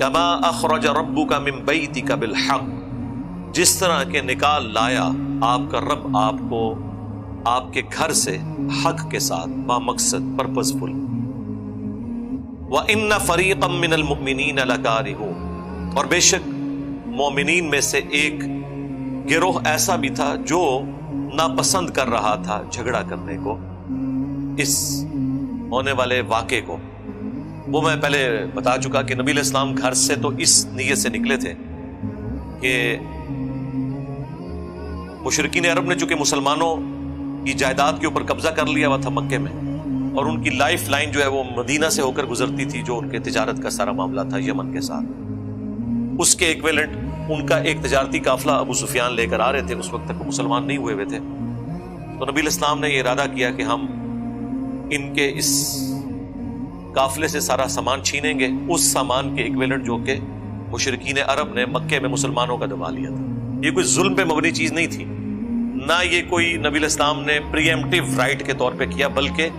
کما اخرج ربک من بیتک بالحق، جس طرح کے نکال لایا آپ کا رب آپ کو آپ کے گھر سے حق کے ساتھ، با مقصد، پرپزفل۔ وَإِنَّ فَرِيقًا مِّنَ الْمُؤْمِنِينَ لَكَارِهُونَ، اور بے شک مومنین میں سے ایک گروہ ایسا بھی تھا جو ناپسند کر رہا تھا جھگڑا کرنے کو، اس ہونے والے واقعے کو۔ وہ میں پہلے بتا چکا کہ نبی علیہ السلام گھر سے تو اس نیت سے نکلے تھے کہ مشرکین عرب نے چونکہ مسلمانوں کی جائیداد کے اوپر قبضہ کر لیا ہوا تھا مکے میں، اور ان کی لائف لائن جو ہے وہ مدینہ سے ہو کر گزرتی تھی، جو ان کے تجارت کا سارا معاملہ تھا یمن کے ساتھ، اس کے ایکویلنٹ ان کا ایک تجارتی قافلہ ابو سفیان لے کر آ رہے تھے۔ اس وقت تک وہ مسلمان نہیں ہوئے تھے، تو نبی علیہ السلام نے یہ ارادہ کیا کہ ہم ان کے اس قافلے سے سارا سامان چھینیں گے، اس سامان کے ایکویلنٹ جو کہ مشرکین عرب نے مکے میں مسلمانوں کا دبا لیا تھا۔ یہ کوئی ظلم پہ مبنی چیز نہیں تھی، نہ یہ کوئی نبی علیہ السلام نے پری ایمپٹیو رائٹ کے طور پہ کیا، بلکہ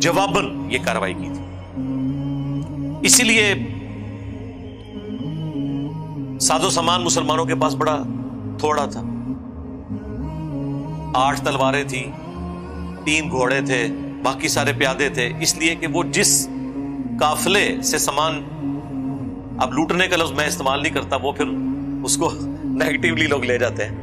جواباً یہ کارروائی کی تھی۔ اسی لیے ساز و سامان مسلمانوں کے پاس بڑا تھوڑا تھا، 8 تلواریں تھیں، 3 گھوڑے تھے، باقی سارے پیادے تھے، اس لیے کہ وہ جس قافلے سے سامان، اب لوٹنے کا لفظ میں استعمال نہیں کرتا، وہ پھر اس کو نیگیٹیولی لوگ لے جاتے ہیں،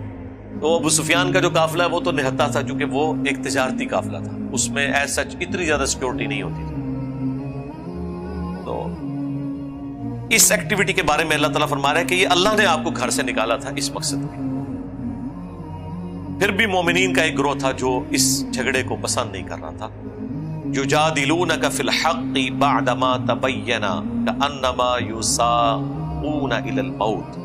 تو ابو سفیان کا جو قافلہ ہے وہ تو نہتا تھا، چونکہ وہ ایک تجارتی قافلہ تھا، اس میں ایز سچ اتنی زیادہ سیکورٹی نہیں ہوتی تھی۔ تو اس ایکٹیویٹی کے بارے میں اللہ تعالیٰ فرما رہا ہے کہ یہ اللہ نے آپ کو گھر سے نکالا تھا اس مقصد میں۔ پھر بھی مومنین کا ایک گروہ تھا جو اس جھگڑے کو پسند نہیں کر رہا تھا۔ یجادلونک فی الحق بعدما تبین کانما یساقون الی الموت،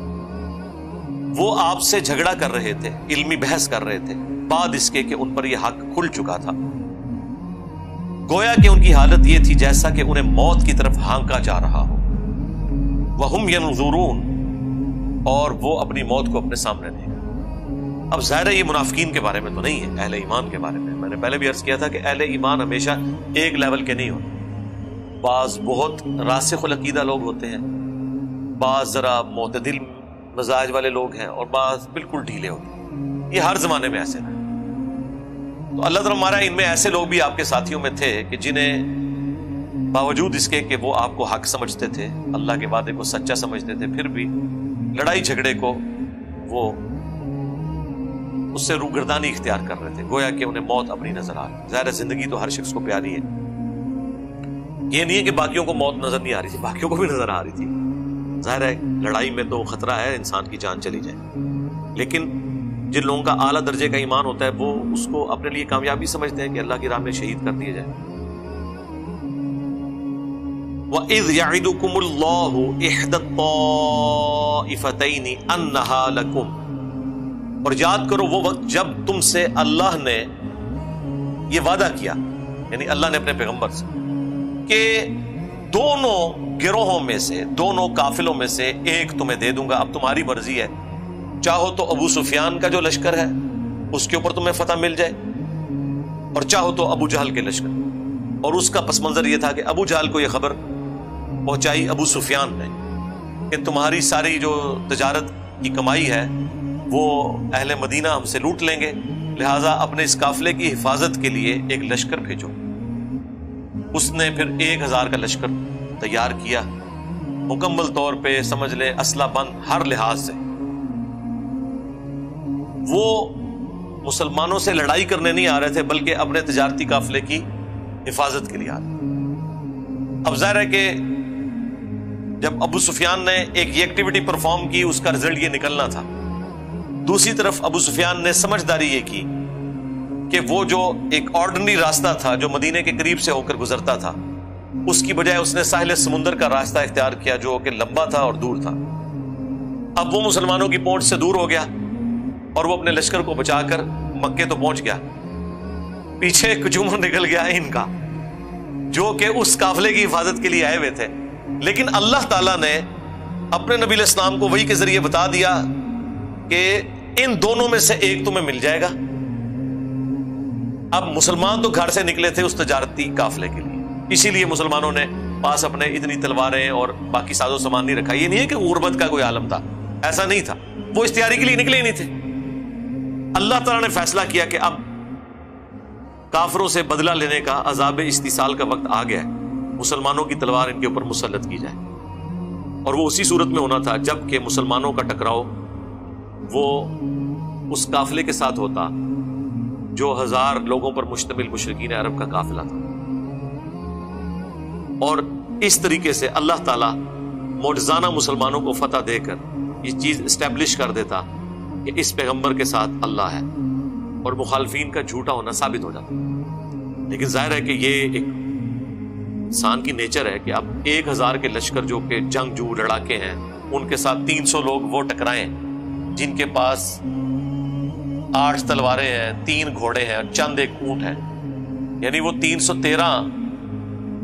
وہ آپ سے جھگڑا کر رہے تھے، علمی بحث کر رہے تھے، بعد اس کے کہ ان پر یہ حق کھل چکا تھا، گویا کہ ان کی حالت یہ تھی جیسا کہ انہیں موت کی طرف ہانکا جا رہا ہو۔ وَهُمْ يَنْظُرُونَ، اور وہ اپنی موت کو اپنے سامنے دیکھ۔ اب ظاہر ہے یہ منافقین کے بارے میں تو نہیں ہے، اہل ایمان کے بارے میں نے پہلے بھی عرض کیا تھا کہ اہل ایمان ہمیشہ ایک لیول کے نہیں ہوتے، بعض بہت راسخ العقیدہ لوگ ہوتے ہیں، بعض ذرا معتدل مزاج والے لوگ ہیں، اور بعض بالکل ڈھیلے ہوتے ہیں۔ یہ ہر زمانے میں ایسے رہے۔ تو اللہ تعالیٰ ہمارا ان میں ایسے لوگ بھی آپ کے ساتھیوں میں تھے کہ جنہیں باوجود اس کے کہ وہ آپ کو حق سمجھتے تھے، اللہ کے وعدے کو سچا سمجھتے تھے، پھر بھی لڑائی جھگڑے کو وہ اس سے روگردانی اختیار کر رہے تھے، گویا کہ انہیں موت اپنی نظر آ رہی۔ ظاہر زندگی تو ہر شخص کو پیاری ہے، یہ نہیں ہے کہ باقیوں کو موت نظر نہیں آ رہی تھی، باقیوں کو بھی نظر آ رہی تھی۔ ظاہر ہے لڑائی میں تو خطرہ ہے انسان کی جان چلی جائے، لیکن جن لوگوں کا اعلیٰ درجے کا ایمان ہوتا ہے وہ اس کو اپنے لیے کامیابی سمجھتے ہیں کہ اللہ کی راہ میں شہید کر دیے جائیں۔ وَإِذْ يَعِدُكُمُ اللَّهُ إِحْدَى الطَّائِفَتَيْنِ أَنَّهَا لَكُمْ، اور یاد کرو وہ وقت جب تم سے اللہ نے یہ وعدہ کیا، یعنی اللہ نے اپنے پیغمبر سے، کہ دونوں گروہوں میں سے، دونوں قافلوں میں سے ایک تمہیں دے دوں گا، اب تمہاری مرضی ہے، چاہو تو ابو سفیان کا جو لشکر ہے اس کے اوپر تمہیں فتح مل جائے، اور چاہو تو ابو جہل کے لشکر۔ اور اس کا پس منظر یہ تھا کہ ابو جہل کو یہ خبر پہنچائی ابو سفیان نے کہ تمہاری ساری جو تجارت کی کمائی ہے وہ اہل مدینہ ہم سے لوٹ لیں گے، لہٰذا اپنے اس قافلے کی حفاظت کے لیے ایک لشکر بھیجو۔ اس نے پھر 1000 کا لشکر تیار کیا، مکمل طور پہ سمجھ لیں اسلحہ بند ہر لحاظ سے۔ وہ مسلمانوں سے لڑائی کرنے نہیں آ رہے تھے بلکہ اپنے تجارتی قافلے کی حفاظت کے لیے آ رہے تھے۔ اب ظاہر ہے کہ جب ابو سفیان نے ایک یہ ایکٹیویٹی پرفارم کی اس کا رزلٹ یہ نکلنا تھا، دوسری طرف ابو سفیان نے سمجھداری یہ کی کہ وہ جو ایک آرڈنری راستہ تھا جو مدینے کے قریب سے ہو کر گزرتا تھا، اس کی بجائے اس نے ساحل سمندر کا راستہ اختیار کیا جو کہ لمبا تھا اور دور تھا۔ اب وہ مسلمانوں کی پہنچ سے دور ہو گیا اور وہ اپنے لشکر کو بچا کر مکے تو پہنچ گیا، پیچھے ایک ہجوم نکل گیا ان کا جو کہ اس قافلے کی حفاظت کے لیے آئے ہوئے تھے، لیکن اللہ تعالیٰ نے اپنے نبی علیہ السلام کو وحی کے ذریعے بتا دیا کہ ان دونوں میں سے ایک تمہیں مل جائے گا۔ اب مسلمان تو گھر سے نکلے تھے اس تجارتی قافلے کے لیے، اسی لیے مسلمانوں نے پاس اپنے اتنی تلواریں اور باقی ساز و سامان نہیں رکھا. یہ نہیں ہے کہ غربت کا کوئی عالم تھا، ایسا نہیں تھا. وہ اشتیاری کے لیے نکلے ہی نہیں تھے. اللہ تعالیٰ نے فیصلہ کیا کہ اب کافروں سے بدلہ لینے کا، عذاب استیصال کا وقت آ گیا ہے. مسلمانوں کی تلوار ان کے اوپر مسلط کی جائے. اور وہ اسی صورت میں ہونا تھا جب کہ مسلمانوں کا ٹکراؤ وہ اس قافلے کے ساتھ ہوتا جو 1000 لوگوں پر مشتمل مشرکین عرب کا قافلہ تھا. اور اس طریقے سے اللہ تعالیٰ معجزانہ مسلمانوں کو فتح دے کر یہ چیز اسٹیبلش کر دیتا کہ اس پیغمبر کے ساتھ اللہ ہے، اور مخالفین کا جھوٹا ہونا ثابت ہو جاتا. لیکن ظاہر ہے کہ یہ ایک انسان کی نیچر ہے کہ اب 1000 کے لشکر جو کہ جنگجو لڑاکے ہیں، ان کے ساتھ 300 لوگ وہ ٹکرائیں جن کے پاس 8 تلواریں ہیں، 3 گھوڑے ہیں اور چند ایک اونٹ ہے. یعنی وہ 313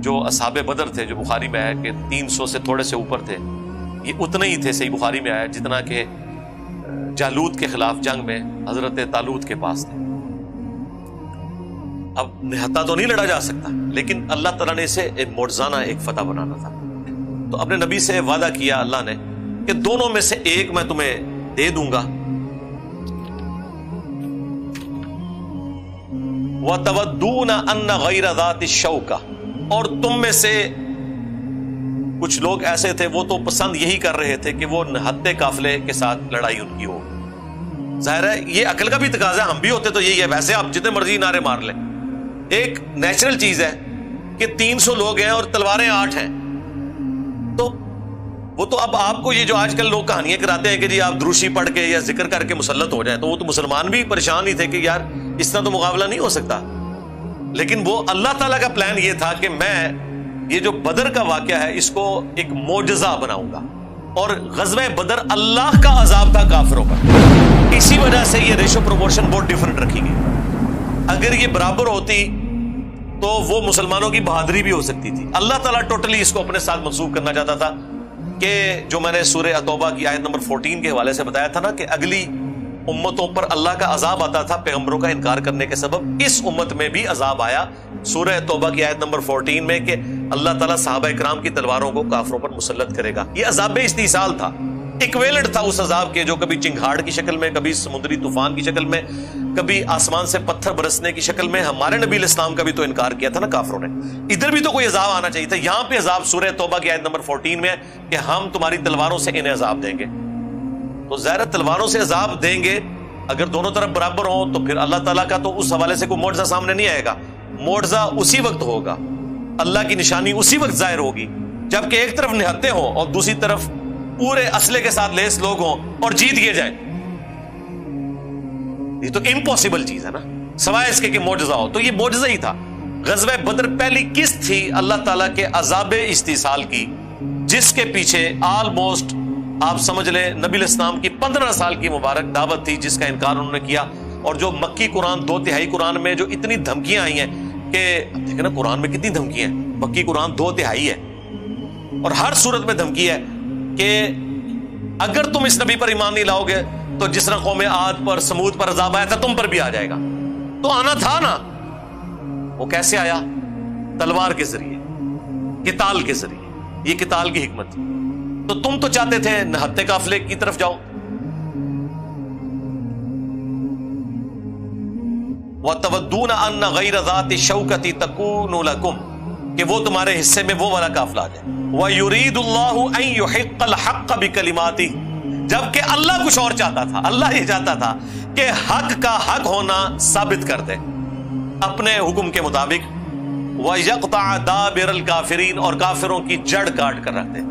جو اصحاب بدر تھے، جو بخاری میں ہے کہ 300 سے تھوڑے سے اوپر تھے، یہ اتنے ہی تھے، صحیح بخاری میں آیا، جتنا کہ جالوت کے خلاف جنگ میں حضرت طالوت کے پاس تھے. اب نہتا تو نہیں لڑا جا سکتا، لیکن اللہ تعالیٰ نے اسے ایک معجزانہ ایک فتح بنانا تھا. تو اپنے نبی سے وعدہ کیا اللہ نے کہ دونوں میں سے ایک میں تمہیں دے دوں گا. وَتَوَدُّونَ أَنَّ غَيْرَ ذَاتِ الشَّوْكَةِ، اور تم میں سے کچھ لوگ ایسے تھے وہ تو پسند یہی کر رہے تھے کہ وہ نہتے قافلے کے ساتھ لڑائی ان کی ہو. ظاہر ہے یہ عقل کا بھی تقاضا ہے، ہم بھی ہوتے تو یہی ہے. ویسے آپ جتنے مرضی نعرے مار لیں، ایک نیچرل چیز ہے کہ 300 لوگ ہیں اور تلواریں 8 ہیں. تو وہ تو اب آپ کو یہ جو آج کل لوگ کہانیاں کراتے ہیں کہ جی آپ دروشی پڑھ کے یا ذکر کر کے مسلط ہو جائیں، تو وہ تو مسلمان بھی پریشان ہی تھے کہ یار اس طرح تو مقابلہ نہیں ہو سکتا. لیکن وہ اللہ تعالیٰ کا پلان یہ تھا کہ میں یہ جو بدر کا واقعہ ہے اس کو ایک معجزہ بناؤں گا. اور غزوہ بدر اللہ کا عذاب تھا کافروں پر، اسی وجہ سے یہ ریشو پروپورشن بہت ڈیفرنٹ رکھی گئی. اگر یہ برابر ہوتی تو وہ مسلمانوں کی بہادری بھی ہو سکتی تھی. اللہ تعالیٰ ٹوٹلی اس کو اپنے ساتھ منسوخ کرنا چاہتا تھا کہ جو میں نے سورہ توبہ کی آیت نمبر 14 کے حوالے سے بتایا تھا نا کہ اگلی امتوں پر اللہ کا عذاب آتا تھا پیغمبروں کا انکار کرنے کے سبب، اس امت میں بھی عذاب آیا سورہ توبہ کی آیت نمبر 14 میں کہ اللہ تعالیٰ صحابہ اکرام کی تلواروں کو کافروں پر مسلط کرے گا. یہ عذاب استیصال تھا، ایکویلنٹ تھا اس عذاب کے جو کبھی چنگھاڑ کی شکل میں، کبھی سمندری طوفان کی شکل میں، کبھی آسمان سے پتھر برسنے کی شکل میں. ہمارے نبی علیہ السلام کا بھی تو انکار کیا تھا نا کافروں نے. ادھر بھی تو کوئی عذاب آنا چاہیے تھا. یہاں پہ عذاب سورہ توبہ کی آیت نمبر 14 میں ہے کہ ہم تمہاری تلواروں سے انہیں عذاب دیں گے. تو ظاہر تلواروں سے عذاب دیں گے اگر دونوں طرف برابر ہوں تو پھر اللہ تعالیٰ کا تو اس حوالے سے کوئی معجزہ سامنے نہیں آئے گا. معجزہ اسی وقت ہوگا، اللہ کی نشانی اسی وقت ظاہر ہوگی جبکہ ایک طرف نہتے ہوں اور دوسری طرف پورے اسلحے کے ساتھ لیس لوگ ہوں اور جیت گئے جائیں. یہ تو امپاسبل چیز ہے نا، سوائے اس کے کہ معجزہ ہو. تو یہ معجزہ ہی تھا. غزوہ بدر پہلی قسط تھی اللہ تعالیٰ کے عذاب استیصال کی، جس کے پیچھے آلموسٹ آپ سمجھ لیں نبی علیہ السلام کی 15 سال کی مبارک دعوت تھی جس کا انکار انہوں نے کیا. اور جو مکی قرآن 2/3 قرآن میں جو اتنی دھمکیاں آئی ہیں کہ دیکھیں نا قرآن میں کتنی دھمکیاں ہیں. مکی قرآن 2/3 ہے اور ہر صورت میں دھمکی ہے کہ اگر تم اس نبی پر ایمان نہیں لاؤ گے تو جس طرح قوم عاد پر سمود پر عذاب آیا تھا تم پر بھی آ جائے گا. تو آنا تھا نا. وہ کیسے آیا؟ تلوار کے ذریعے، قتال کے ذریعے. یہ قتال کی حکمت تھی. تو تم تو چاہتے تھے نہتے قافلے کی طرف جاؤ. وَتَوَدُّونَ أَنَّ غَيْرَ ذَاتِ الشَّوْكَةِ تَكُونُ لَكُمْ، کہ وہ تمہارے حصے میں وہ والا قافلہ آ جائے. وَيُرِيدُ اللَّهُ أَن يُحِقَّ الْحَقَّ بِكَلِمَاتِهِ، جبکہ اللہ کچھ اور چاہتا تھا. اللہ یہ چاہتا تھا کہ حق کا حق ہونا ثابت کر دے اپنے حکم کے مطابق. وَيَقْطَعَ دَابِرَ الْكَافِرِينَ، اور کافروں کی جڑ کاٹ کر رکھ دے.